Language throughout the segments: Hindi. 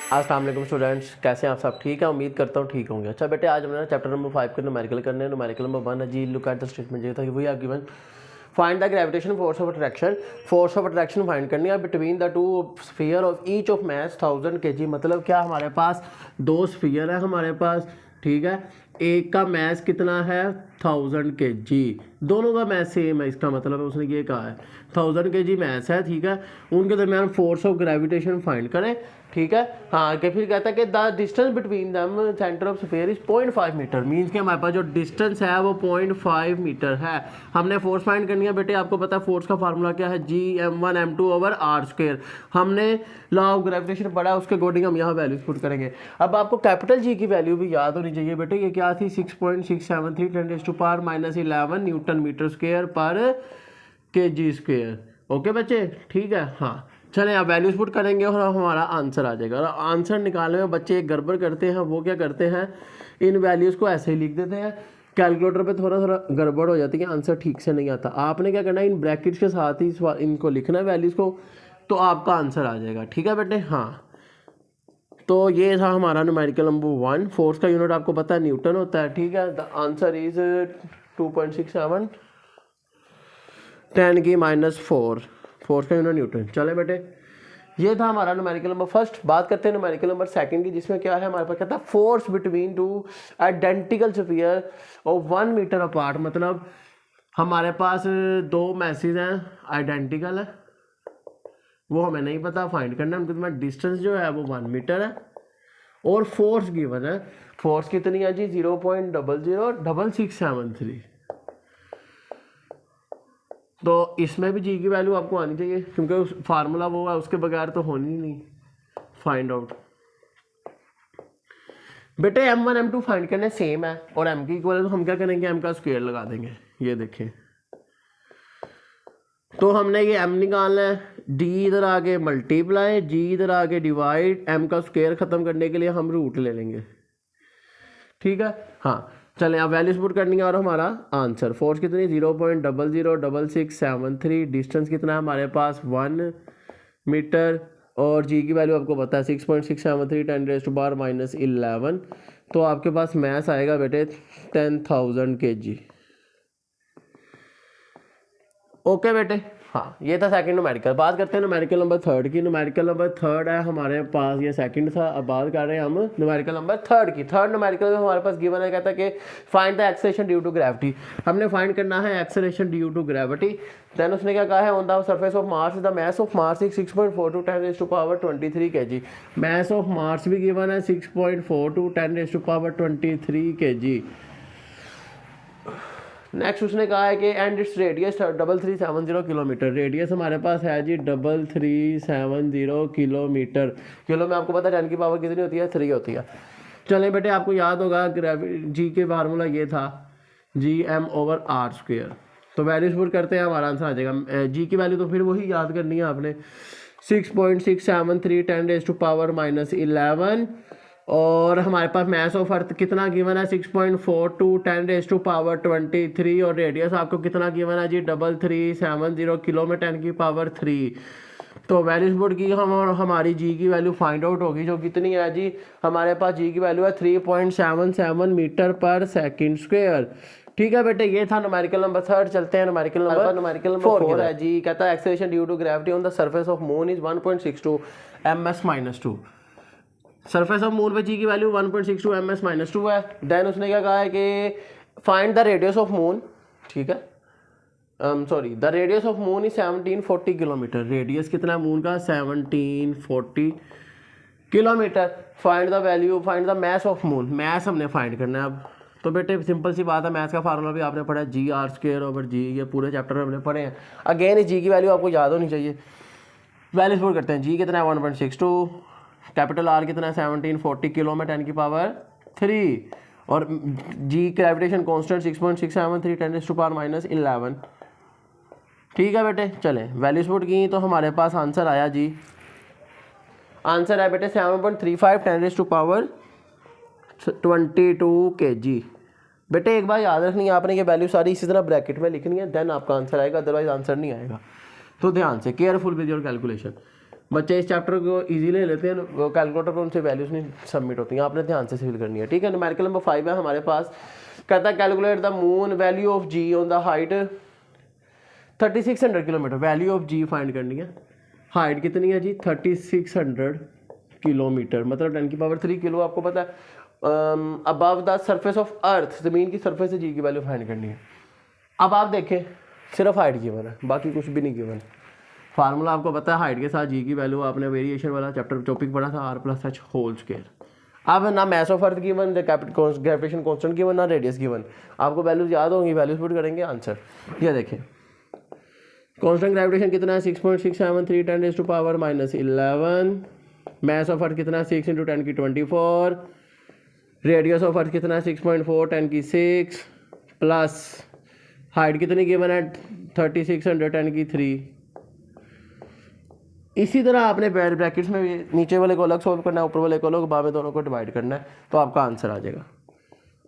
अस्सलाम वालेकुम स्टूडेंट्स, कैसे हैं आप सब? ठीक है, उम्मीद करता हूँ ठीक होंगे। अच्छा बेटे, आज हमने चैप्टर नंबर 5 के न्यूमेरिकल करने हैं। न्यूमेरिकल नंबर 1 है जी, लुक एट द स्टेटमेंट। ये था कि वही आप given find the gravitation force of attraction. Force of attraction find करनी है between the two sphere of each of mass 1000 kg। मतलब क्या, हमारे पास दो स्फीयर है हमारे पास, ठीक है। एक का मैस कितना है 1000 kg, दोनों का मैस सेम है। इसका मतलब है उसने ये कहा है 1000 kg मैस है, ठीक है। उनके दरमियान फोर्स ऑफ ग्रेविटेशन फाइंड करें, ठीक है। हाँ, कि फिर कहता है कि the distance between them centre of sphere is 0.5 metre. Means कि हमारे पास जो डिस्टेंस है वो 0.5 मीटर है। हमने फोर्स फाइंड करनी है बेटे। आपको पता है फोर्स का फार्मूला क्या है, Gm1m2/r²। हमने लॉ ऑफ ग्रेविटेशन पढ़ा है, उसके अकॉर्डिंग हम यहाँ वैल्यूज पुट करेंगे। अब आपको कैपिटल जी की वैल्यू भी याद होनी चाहिए बेटे। ये क्या थी, 6.673 10⁻⁻11 न्यूटन मीटर स्क्वायर पर kg स्क्वायर। ओके बच्चे, ठीक है। हाँ चलें, आप वैल्यूज पुट करेंगे और हमारा आंसर आ जाएगा। और आंसर निकालने में बच्चे एक गड़बड़ करते हैं। वो क्या करते हैं, इन वैल्यूज़ को ऐसे ही लिख देते हैं। कैलकुलेटर पे थोड़ा थोड़ा गड़बड़ हो जाती है, आंसर ठीक से नहीं आता। आपने क्या करना है, इन ब्रैकेट्स के साथ ही इनको लिखना है वैल्यूज़ को, तो आपका आंसर आ जाएगा। ठीक है बेटे। हाँ, तो ये था हमारा न्यूमेरिकल नंबर 1। फोर्स का यूनिट आपको पता है न्यूटन होता है, ठीक है। The answer is 2.67 10⁻⁴। फोर्स का यूनिट न्यूटन। चले बेटे, ये था हमारा न्यूमेरिकल नंबर फर्स्ट। बात करते हैं न्यूमेरिकल नंबर सेकंड की, जिसमें क्या है हमारे पास, कहता है force between two identical sphere और 1 मीटर अपार्ट। मतलब हमारे पास दो मैसेज हैं, आइडेंटिकल है, वो हमें नहीं पता, फाइंड करना है। उनके डिस्टेंस जो है वो 1 मीटर है और फोर्स गिवन है। फोर्स कितनी है जी, 0.006673। तो इसमें भी जी की वैल्यू आपको आनी चाहिए, क्योंकि उस फार्मूला वो है, उसके बगैर तो होनी ही नहीं। फाइंड आउट बेटे, m1 m2 फाइंड करने सेम है और m की इक्वल है, तो हम क्या करेंगे, m का स्क्वायर लगा देंगे। ये देखें, तो हमने ये m निकालना है, d इधर आगे मल्टीप्लाई, g इधर आगे डिवाइड, m का स्क्वायर खत्म करने के लिए हम रूट ले लेंगे, ठीक है। हाँ चलें, अब वैल्यूज पुट करनी है और हमारा आंसर। फोर्स कितनी, 0.006673। डिस्टेंस कितना है हमारे पास, 1 मीटर। और जी की वैल्यू आपको पता है 6.673 10⁻⁻11। तो आपके पास मैस आएगा बेटे 10,000 kg। ओके बेटे। हाँ, ये था सेकंड न्यूमेरिकल। बात करते हैं न्यूमेरिकल नंबर थर्ड की। न्यूमेरिकल नंबर थर्ड है हमारे पास, ये सेकंड था, अब बात कर रहे हैं हम न्यूमेरिकल नंबर थर्ड की। थर्ड न्यूमेरिकल में हमारे पास गिवन है, कहता है कि find the acceleration due to gravity. हमने फाइंड करना है acceleration due to gravity. Then उसने क्या कहा है, on the surface of Mars the mass of Mars 6.42 10⁻23 kg। Mass of Mars भी गिवन है 6.42 10⁻23 kg। नेक्स्ट उसने कहा है कि and it's radius 3370 kilometre. Radius हमारे पास है जी 3370 किलोमीटर। किलो में आपको पता है 10 की पावर कितनी होती है, 3 होती है। चलें बेटे, आपको याद होगा जी के फार्मूला ये था Gm/r²। तो वैल्यूज पुट करते हैं, हमारा आंसर आ जाएगा। जी की वैल्यू तो फिर वही याद करनी है आपने, 6.673 10⁻11। और हमारे पास मैस ऑफ अर्थ कितना गिवन है, 6.42 10⁻23। और रेडियस आपको कितना गिवन है जी, 3370 किलो में 10 की पावर 3। तो वैल्यूज पुट की हम, और हमारी जी की वैल्यू फाइंड आउट होगी, जो कितनी है जी, हमारे पास जी की वैल्यू है 3.77 मीटर पर सेकेंड स्क्वायर। ठीक है बेटे, ये था न्यूमेरिकल नंबर थर्ड। चलते हैं न्यूमेरिकल नंबर 4 है जी। कहता है acceleration due to gravity on the surface of moon is 1.62 ms-2। Surface of moon पे जी की वैल्यू 1.62 ms-2 है। देन उसने क्या कहा है कि find the radius of moon, ठीक है। Sorry, the radius of moon is 1740 kilometre. Radius कितना है मून का, 1740 kilometre. Find the value, find the mass of moon. Mass हमने फाइंड करना है अब। तो बेटे सिंपल सी बात है, मैथ्स का फार्मूला भी आपने पढ़ा है, Gr²/g। ये पूरे चैप्टर में हमने पढ़े हैं। अगेन इस जी की वैल्यू आपको याद होनी चाहिए। वैल्यूज पुट करते हैं, जी कितना है 1.62, कैपिटल आर कितना है 1740 किलो में 10 की पावर 3। और जी ग्रेविटेशन कांस्टेंट 6.673 10⁻⁻11। ठीक है बेटे, चलें वैल्यूज पुट की तो हमारे पास आंसर आया जी। आंसर है बेटे 7.35 10⁻22 kg। बेटे एक बार याद रखनी है आपने, ये वैल्यू सारी इसी तरह ब्रैकेट में लिखनी है, देन आपका आंसर आएगा, अदरवाइज आंसर नहीं आएगा। तो ध्यान से, केयरफुल विद योर कैलकुलेशन। बच्चे इस चैप्टर को इजीली ले लेते हैं, कैलकुलेटर पर उनसे वैल्यूज नहीं सबमिट होती हैं, आपने ध्यान से फिल करनी है, ठीक है। न्यूमेरिकल नंबर 5 है हमारे पास, कहता है calculate the moon value of g on the height 3600 kilometre, value of g find करनी है। हाइट कितनी है जी 3600 किलोमीटर, मतलब 10 की पावर 3 किलो, आपको पता है अबव द सरफेस ऑफ अर्थ, ज़मीन की सरफेस से जी की वैल्यू फाइंड करनी है। अब आप देखें सिर्फ हाइट गिवन है, बाकी कुछ भी नहीं गिवन। फार्मूला आपको पता है, हाइट के साथ जी की वैल्यू, आपने वेरिएशन वाला चैप्टर टॉपिक पढ़ा था, R plus H whole square. अब ना mass of earth given, gravitation constant given, ना रेडियस गिवन, आपको वैल्यूज याद होंगी, वैल्यूज पुट करेंगे आंसर। ये देखें कांस्टेंट ग्रेविटेशन कितना है 6.673 10⁻11, मैस ऑफ अर्थ कितना है 6 × 10 की 24, रेडियस ऑफ अर्थ कितना है 6.4 10 की 6, प्लस हाइट कितनी गिवन है 3600 10 की 3। इसी तरह आपने ब्रैकेट्स में नीचे वाले को अलग सॉल्व करना है, ऊपर वाले को अलग, बाद में दोनों को डिवाइड करना है, तो आपका आंसर आ जाएगा।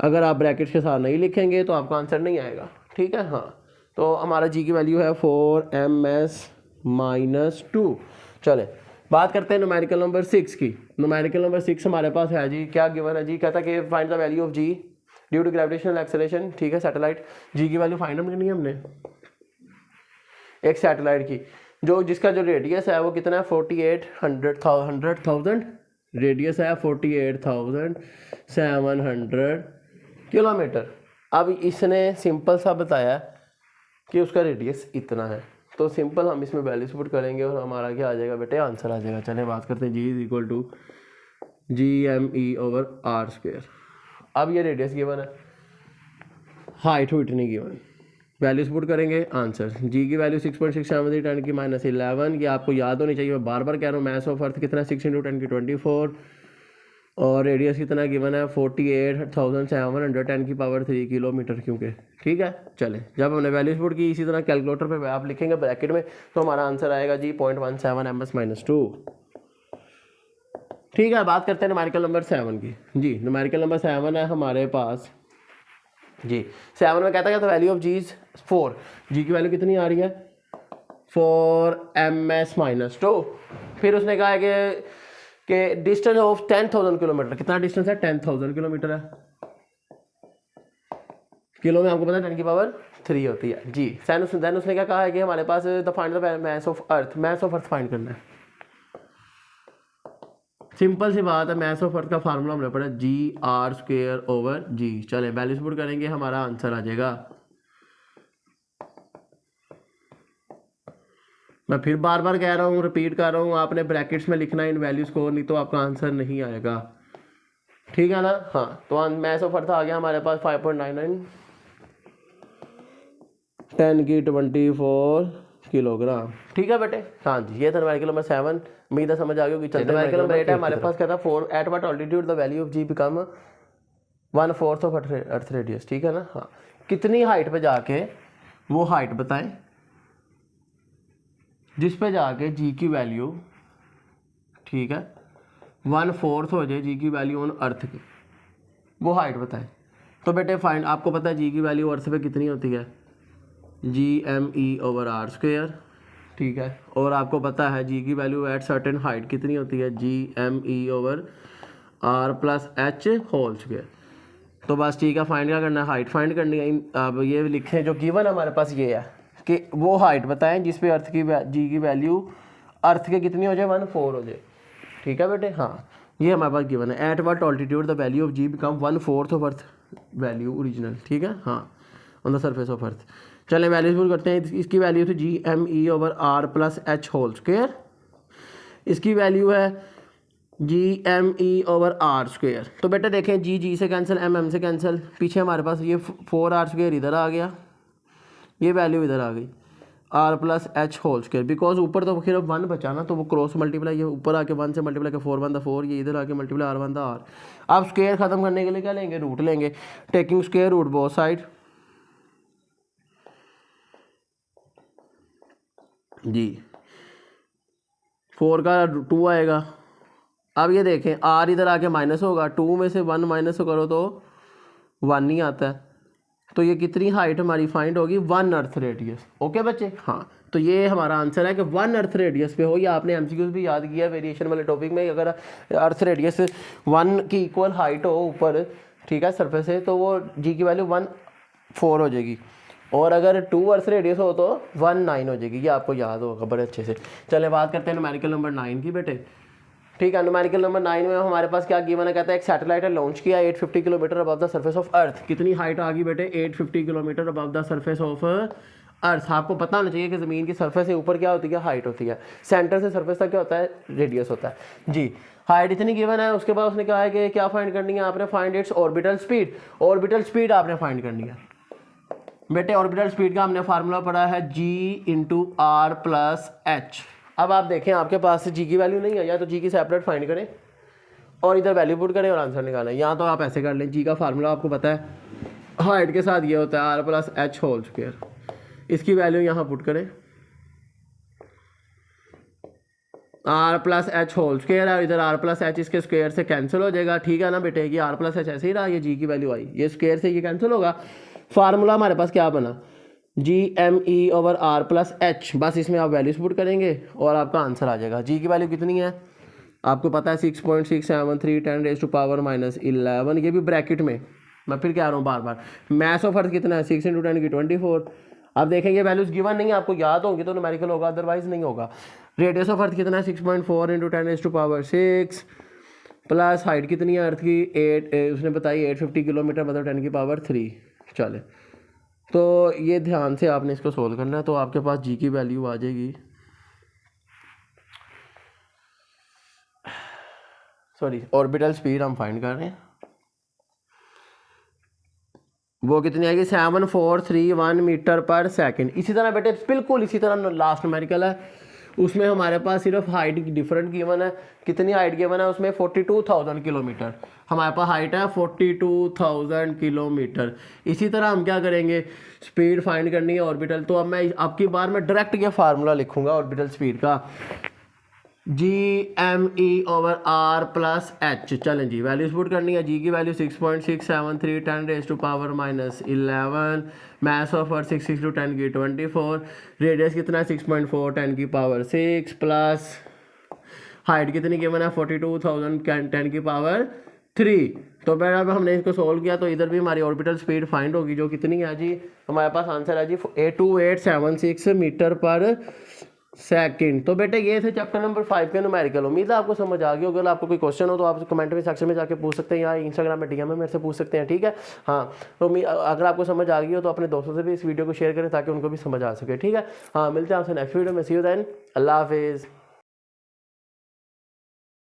अगर आप ब्रैकेट्स के साथ नहीं लिखेंगे तो आपका आंसर नहीं आएगा, ठीक है। हाँ, तो हमारा जी की वैल्यू है 4ms-2। चले बात करते हैं न्यूमेरिकल नंबर 6 की। न्यूमेरिकल नंबर 6 हमारे पास है जी, क्या गिवन है जी, कहता है कि find the value of g due to gravitational acceleration, ठीक है, सैटेलाइट। जी की वैल्यू फाइंड करनी है हमने एक सैटेलाइट की, जो जिसका जो रेडियस है वो कितना है 48,100,000 रेडियस है 48,700 किलोमीटर। अब इसने सिंपल सा बताया कि उसका रेडियस इतना है, तो सिंपल हम इसमें वैल्यूज पुट करेंगे और हमारा क्या आ जाएगा बेटे, आंसर आ जाएगा। चलें बात करते हैं, जी इज इक्वल टू GME/r²। अब ये रेडियस गिवन है, हाइट हो इतनी गिवन, वैल्यूज पुट करेंगे आंसर। जी की वैल्यू 6.673 10 की -11, ये आपको याद होनी चाहिए, मैं बार बार कह रहा हूँ। मैस ऑफ अर्थ कितना 6 × 10 की 24, और रेडियस कितना गिवन है 48,700 10 की पावर 3 किलोमीटर, क्योंकि ठीक है। चले जब हमने वैल्यूज पुट की, इसी तरह कैलकुलेटर पे आप लिखेंगे ब्रैकेट में, तो हमारा आंसर आएगा जी 0.17 ms-2, ठीक है। बात करते हैं न्यूमेरिकल नंबर 7 की। जी न्यूमेरिकल नंबर 7 है हमारे पास जी। 7 में कहता है तो वैल्यू ऑफ जी इज 4, जी की वैल्यू कितनी आ रही है 4ms-2। फिर उसने कहा है कि डिस्टेंस ऑफ 10,000 किलोमीटर, कितना डिस्टेंस है 10,000 किलोमीटर है, किलो में आपको पता है 10 की पावर 3 होती है जी। देन उसने क्या कहा है कि हमारे पास the find the mass of earth, mass of earth find करना है। सिंपल सी बात है, मैस ऑफ अर्थ का फार्मूला हमने पढ़ा GR²/G। चले वैल्यूज पुट करेंगे, हमारा आंसर आ जाएगा। मैं फिर बार बार कह रहा हूँ, रिपीट कर रहा हूँ, आपने ब्रैकेट्स में लिखना है इन वैल्यूज को, नहीं तो आपका आंसर नहीं आएगा, ठीक है ना। हाँ, तो मैस ऑफ अर्थ आ गया हमारे पास 5.99 10 की 24 किलोग्राम, ठीक है बेटे। हाँ जी, ये था न्यूमेरिकल नंबर 7, उम्मीद है समझ आ गई होगी। चलते न्यूमेरिकल नंबर 8 है हमारे पास, कहता है 4 at what altitude the value of g become 1/4 of earth radius, ठीक है ना। हाँ, कितनी हाइट पे जाके वो हाइट बताएं जिस पे जाके जी की वैल्यू, ठीक है, 1/4 हो जाए जी की वैल्यू ऑन अर्थ की, वो हाइट बताएं। तो बेटे फाइंड, आपको पता है जी की वैल्यू अर्थ पे कितनी होती है GME/r², ठीक है, और आपको पता है जी की वैल्यू एट सर्टेन हाइट कितनी होती है GME/r+h होल स्क्वायर। तो बस ठीक है, फाइंड क्या करना है, हाइट फाइंड करनी है। अब ये लिखें जो गिवन हमारे पास ये है कि वो हाइट बताएं जिस पे अर्थ की जी की वैल्यू अर्थ के कितनी हो जाए 1/4 हो जाए, ठीक है बेटे। हाँ, ये हमारे पास गिवन है at what altitude the value of g become 1/4 of earth value original, ठीक है। हाँ, on the surface of earth. चलें वैल्यूज पुट करते हैं। इसकी वैल्यू थी GME/r+h होल स्क्वायर, इसकी वैल्यू है GME/r²। तो बेटा देखें, जी से कैंसिल, M से कैंसिल, पीछे हमारे पास ये 4r² इधर आ गया, ये वैल्यू इधर आ गई r+h होल स्क्वायर, बिकॉज ऊपर तो सिर्फ 1 बचा ना, तो वो क्रॉस मल्टीप्लाई, ये ऊपर आके 1 से मल्टीप्लाई के 4 1 द 4, ये इधर आके मल्टीप्लाई r 1 द r। अब स्क्वायर खत्म करने के लिए क्या लेंगे, रूट लेंगे, taking square root both side जी। 4 का 2 आएगा। अब ये देखें, r इधर आके माइनस होगा, 2 में से 1 माइनस करो तो 1 ही आता है, तो ये कितनी हाइट हमारी फाइंड होगी 1 अर्थ रेडियस, ओके बच्चे। हाँ, तो ये हमारा आंसर है कि 1 अर्थ रेडियस पे हो। या आपने एमसीक्यूज भी याद किया वेरिएशन वाले टॉपिक में, अगर अर्थ रेडियस 1 की इक्वल हाइट हो ऊपर, ठीक है, सरफेस से, तो वो जी की वैल्यू 1.4 हो जाएगी, और अगर 2 अर्थ रेडियस हो तो 1.9 हो जाएगी। ये आपको याद होगा बड़े अच्छे से। चले बात करते हैं न्यूमेरिकल नंबर 9 की बेटे। ठीक है, न्यूमेरिकल नंबर 9 में हमारे पास क्या गिवन है, कहता है एक सैटेलाइट है लॉन्च किया 850 kilometre above the surface of अर्थ। कितनी हाइट आ गई बेटे, 850 kilometre above the surface of अर्थ। आपको पता होना चाहिए कि ज़मीन की सरफेस से ऊपर क्या होती है, हाइट होती है, सेंटर से सरफेस तक क्या होता है, रेडियस होता है जी। हाइट इतनी गिवन है, उसके बाद उसने कहा है कि क्या फाइंड करनी है आपने, find its orbital speed. Orbital speed आपने फाइंड करनी है बेटे। ऑर्बिटल स्पीड का हमने फार्मूला पढ़ा है g/r+h। अब आप देखें आपके पास जी की वैल्यू नहीं है, या तो जी की सेपरेट फाइंड करें और इधर वैल्यू पुट करें और आंसर निकालें, या तो आप ऐसे कर लें, जी का फार्मूला आपको पता है हाइट के साथ ये होता है r+h²। इसकी वैल्यू यहाँ पुट करें, r+h² है, इधर r+h इसके स्क्वायर से कैंसिल हो जाएगा, ठीक है ना बेटे। ये r+h ऐसे ही रहा, ये जी की वैल्यू आई, ये स्क्वायर से ये कैंसिल होगा। फार्मूला हमारे पास क्या बना, GME/r+h। बस इसमें आप वैल्यूज पुट करेंगे और आपका आंसर आ जाएगा। जी की वैल्यू कितनी है आपको पता है, 6.673 10⁻11। ये भी ब्रैकेट में, मैं फिर कह रहा हूँ बार बार, मैथ ऑफ अर्थ कितना है, 6 × 10 की 24। अब देखेंगे वैल्यूज गिवन नहीं, आपको याद होंगी तो न्यूमेरिकल होगा, अदरवाइज नहीं होगा। रेडियस ऑफ अर्थ कितना है, 6.4 × 10⁻6, प्लस हाइट कितनी है अर्थ की, 8, उसने बताई 850 किलोमीटर, मतलब 10⁻3। चले, तो ये ध्यान से आपने इसको सोल्व करना है, तो आपके पास जी की वैल्यू आ जाएगी, सॉरी ऑर्बिटल स्पीड हम फाइंड कर रहे हैं, वो कितनी आएगी, 7431 मीटर पर सेकंड। इसी तरह बेटे बिल्कुल इसी तरह लास्ट न्यूमेरिकल है, उसमें हमारे पास सिर्फ हाइट डिफरेंट गिवन है। कितनी हाइट गिवन है उसमें, 42,000 किलोमीटर। हमारे पास हाइट है 42,000 किलोमीटर। इसी तरह हम क्या करेंगे, स्पीड फाइंड करनी है ऑर्बिटल। तो अब मैं आपकी बार में डायरेक्ट ये फार्मूला लिखूंगा ऑर्बिटल स्पीड का, GME/r+h। चलें जी, वैल्यूज पुट करनी है। जी की वैल्यू 6.673 10⁻11, मास ऑफ अर्थ 6 × 10 की 24, रेडियस कितना है 6.4 10⁻6, प्लस हाइट कितनी गिवन है 42,000 10⁻3। तो फिर अब हमने इसको सोल्व किया तो इधर भी हमारी ऑर्बिटल स्पीड फाइंड होगी, जो कितनी है जी, हमारे पास आंसर है जी 2876 मीटर पर सेकंड। तो बेटे ये थे चैप्टर नंबर 5 के न्यूमेरिकल। उम्मीद है आपको समझ आ गई। अगर आपको कोई क्वेश्चन हो तो आप कमेंट में सेक्शन में जाके पूछ सकते हैं, या इंस्टाग्राम में डीएम में मेरे से पूछ सकते हैं, ठीक है। हाँ, तो अगर आपको समझ आ गई हो तो अपने दोस्तों से भी इस वीडियो को शेयर करें ताकि उनको भी समझ आ सके, ठीक है। हाँ, मिलते हैं आपसे नेक्स्ट वीडियो में। सी यू देन, अल्लाह हाफिज़।